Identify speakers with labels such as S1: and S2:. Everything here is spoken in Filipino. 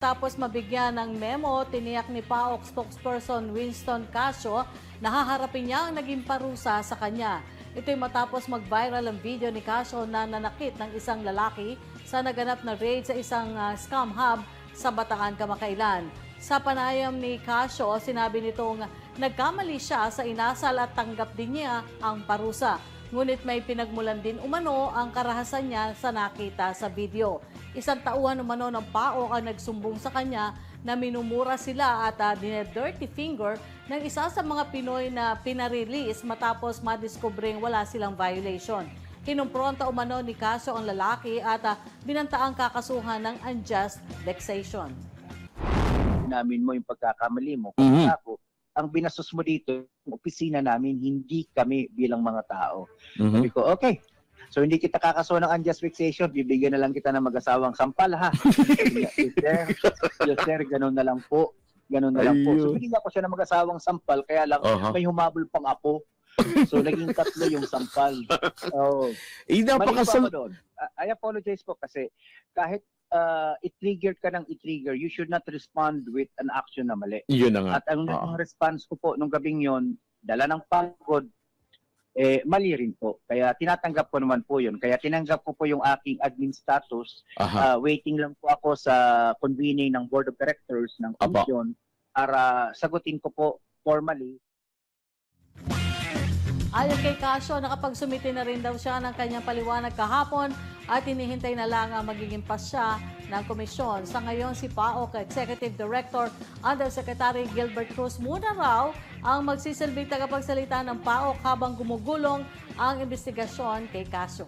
S1: Tapos mabigyan ng memo, tiniyak ni PAOK spokesperson Winston Casio na haharapin niya ang naging parusa sa kanya. Ito'y matapos mag-viral ang video ni Casio na nanakit ng isang lalaki sa naganap na raid sa isang scam hub sa Bataan kamakailan. Sa panayam ni Casio, sinabi nitong nagkamali siya sa inasal at tanggap din niya ang parusa. Ngunit may pinagmulan din umano ang karahasan niya sa nakita sa video. Isang tauhan umano ng PAOK ang nagsumbong sa kanya na minumura sila at dine-dirty finger ng isa sa mga Pinoy na pinarelease matapos madiskubring wala silang violation. Kinumpronta umano ni Casio ang lalaki at binantaang kakasuhan ng unjust vexation.
S2: Namin mo yung pagkakamali mo. Kung ako, ang binastos mo dito, yung opisina namin, hindi kami bilang mga tao. Sabi ko, okay. So hindi kita kakasuhan ng unjust vexation, bibigyan na lang kita ng mag-asawang sampal, ha? Yes, sir, ganun na lang po. Ganun na lang po. So binigyan ko siya ng mag-asawang sampal, kaya lang may humabol pang apo. So naging 3 yung sampal. Oh. I apologize po kasi kahit i-trigger ka ng i-trigger, you should not respond with an action na mali.
S3: Yun na nga.
S2: At ang response ko po nung gabing yon, dala ng pagod, mali rin po. Kaya tinatanggap ko naman po yun. Kaya tinanggap ko po yung aking admin status. Waiting lang po ako sa convening ng Board of Directors ng Commission para sagutin ko po formally.
S1: Ayon kay Casio, nakapagsumite na rin daw siya ng kanyang paliwanag kahapon at hinihintay na lang ang magiging pasya ng komisyon. Sa ngayon, si PAOK Executive Director Undersecretary Gilbert Cruz muna raw ang magsisilbing tagapagsalita ng PAOK habang gumugulong ang investigasyon kay Casio.